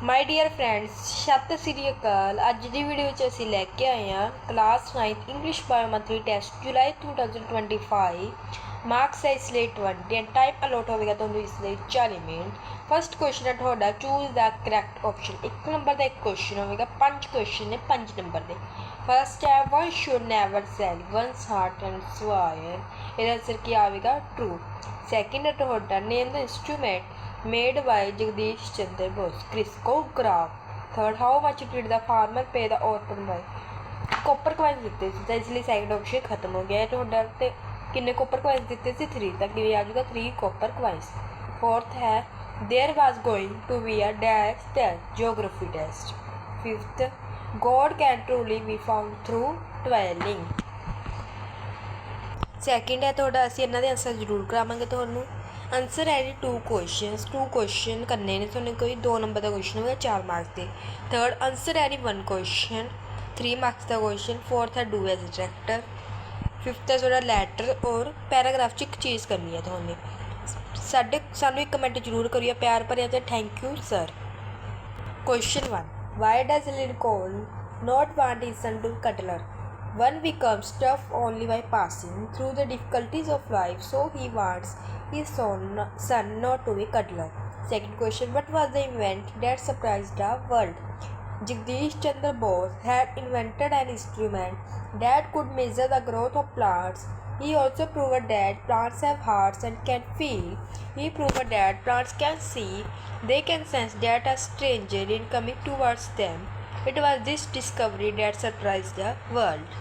My dear friends सत श्री अकाल। अज की वीडियो असी लैके आए हैं क्लास 9th इंग्लिश बायोमेट्री टेस्ट जुलाई 2025। मार्क्स है इसलिए 20 एंड टाइम अलॉट होगा तो इसलिए 40 मिनट। फर्स्ट क्वेश्चन है थोड़ा choose the correct option. 1 number का एक क्वेश्चन होगा, 5 क्वेश्चन ने 5 नंबर के। फर्स्ट है one should never sell one's heart and swear. इसका आंसर क्या आएगा? ट्रू। सैकेंड है थोड़ा name the instrument made by Jagdish Chandra Bose, Criscograph. Third, how much did the farmer pay the orphan boy? Copper coins दिते थे इसलिए second option खत्म हो गया है। ਤੁਹਾਡਾ ਤੇ किन्ने कॉपर कॉइन्स दिते थे? 3, तक ये आ जाएगा 3 कॉपर कॉइन्स। फोर्थ है there was going to be a dash test geography test. Fifth God can truly be found through toiling. Second है ਤੁਹਾਡਾ ਅਸੀਂ ਇਹਨਾਂ ਦੇ ਆंसर ਜ਼ਰੂਰ ਕਰਾਵਾਂਗੇ ਤੁਹਾਨੂੰ। आंसर है जी 2 क्वेश्चन करने ने थोड़े कोई 2 नंबर का क्वेश्चन होगा 4 मार्क्स के। थर्ड आंसर है जी 1 क्वेश्चन 3 मार्क्स का क्वेश्चन। फोर्थ है डू एज डायरेक्टर। फिफ्थ है थोड़ा लैटर और पैराग्राफ च एक चीज़ करनी है थोड़े सानू एक कमेंट जरूर करिए प्यार भरिया तो thank you sir. Question 1 why does Lincoln not want his son to cutler? One becomes tough only by passing through the difficulties of life, so he wants his son not to be cuddler. Second question, what was the event that surprised the world? Jagdish Chandra Bose had invented an instrument that could measure the growth of plants. He also proved that plants have hearts and can feel. He proved that plants can see. They can sense that a stranger is coming towards them. It was this discovery that surprised the world.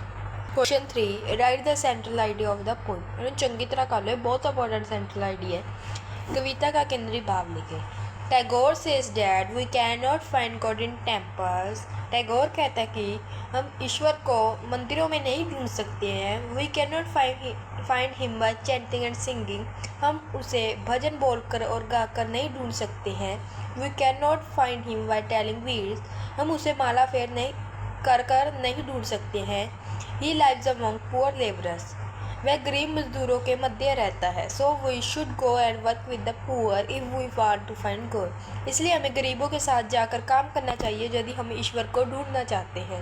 Question 3 right the central idea of the poem. इन्हें चंगी तरह कर लो, बहुत important central idea है। कविता का केंद्रीय भाव लिखे। Tagore says that we can not find God in temples. Tagore कहता है कि हम ईश्वर को मंदिरों में नहीं ढूंढ सकते हैं। We can not find him by chanting and singing. हम उसे भजन बोलकर और गाकर नहीं ढूंढ सकते हैं। We can not find him by telling beads. हम उसे माला फेर नहीं कर नहीं ढूंढ सकते हैं। He lives among poor labourers. वह गरीब मजदूरों के मध्य रहता है। So we should go and work with the poor if we want to find God. इसलिए हमें गरीबों के साथ जाकर काम करना चाहिए यदि हम ईश्वर को ढूंढना चाहते हैं।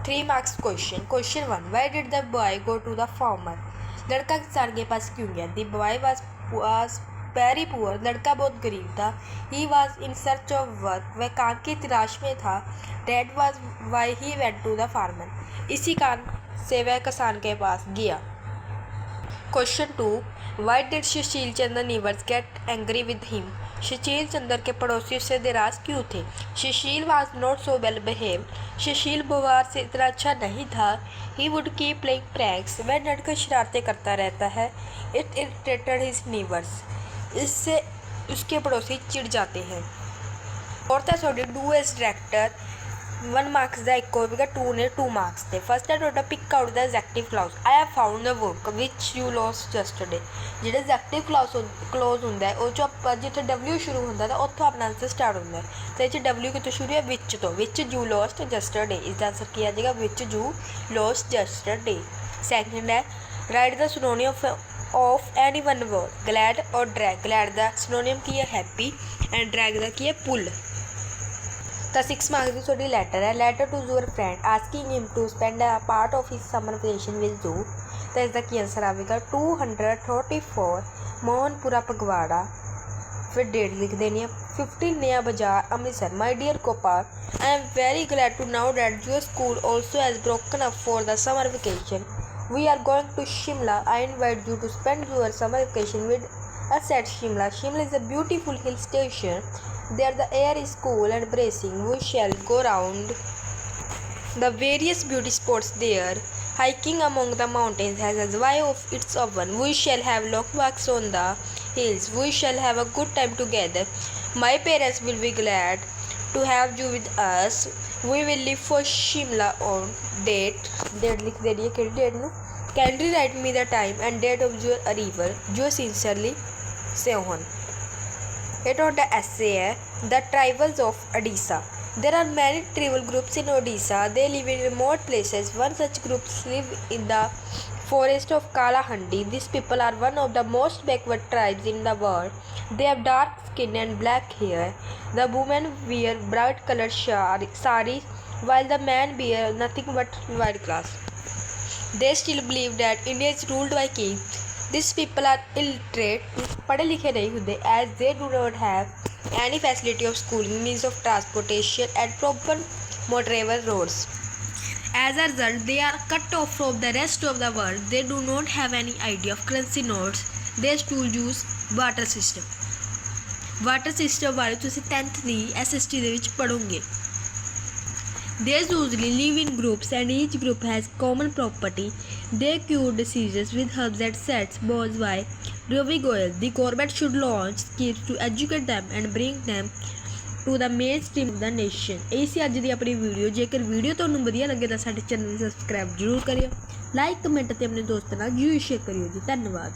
3 marks question 1 why did the boy go to the farmer? लड़का किसान के पास क्यों गया? The boy was very poor. लड़का बहुत गरीब था। He was in search of work. वह काम की तलाश में था। That was why he went to the farmer. इसी कारण से वह किसान के पास गया। Question 2 why did Sushil Chandra neighbours get angry with him? Sushil Chandra के पड़ोसी उससे नाराज क्यों थे? Sushil was not so well behave. Sushil व्यवहार से इतना अच्छा नहीं था। He would keep playing pranks. वह डटकर शरारतें करता रहता है। It irritated his neighbours. इससे उसके पड़ोसी चिढ़ जाते हैं। और sorry do as director 1 marks का एक होगा 2 ने 2 मार्क्स थे। फर्स्ट है टोटा pick out the adjective clause. I have found the book which you lost yesterday. जो एग्जैक्टिव क्लोज होंगे वो जिथे W शुरू होंगे तो उत्थों अपना आंसर स्टार्ट होंगे। तो ये W कितों शुरू है? विच तो। Which you lost yesterday. इसका आंसर क्या आ जाएगा? Which you lost yesterday. Second है write the synonym of any one word. Glad और ड्रैग। ग्लैड का सिनोनिम की है हैप्पी एंड ड्रैग का की है पुल। तो 6 मार्क्स की थोड़ी लैटर है। Letter to your friend asking him to spend a part of his summer vacation with you. तो इसका की आंसर आएगा 234 मोहनपुरा फगवाड़ा। फिर डेट लिख देनी है 15 नया बाजार Amritsar. My dear Gopal I am very glad to know that your school also has broken up for the summer vacation. We are going to Shimla. I invite you to spend your summer vacation with us at Shimla. Shimla is a beautiful hill station. There the air is cool and bracing. We shall go round the various beauty spots there. Hiking among the mountains has a joy of its own. We shall have long walks on the hills. We shall have a good time together. My parents will be glad to have you with us. We will leave for Shimla on date लिख दे रही है कि date में। Kindly write me the time and date of your arrival. जो sincerely seven. ये टोटा ऐसे है the tribals of Odisha. There are many tribal groups in Odisha. They live in remote places. One such groups live in the forest of Kalahandi. These people are one of the most backward tribes in the world. They have dark skin and black hair. The women wear bright colored saris while the men wear nothing but white clothes. They still believe that India is ruled by kings. These people are illiterate, पढ़े लिखे नहीं होते, as they do not have any facility of schooling, means of transportation and proper motorable roads. As a result, they are cut off from the rest of the world. They do not have any idea of currency notes. They still use barter system. Barter system बारे तुसी 10th ਦੀ SST ਦੇ ਵਿੱਚ ਪੜੋਗੇ. They usually live in groups and each group has common property. They cure diseases with herbs and sets. Boys by Ravi Goyal. The government should launch schemes to educate them and bring them to the mainstream of the nation. यही सी अज की अपनी video. जेकर video तुहानूं वधिया लगे तो साडे चैनल नूं सबसक्राइब जरूर करियो, लाइक कमेंट ते अपने दोस्तां नाल जरूर शेयर करियो जी। धन्यवाद।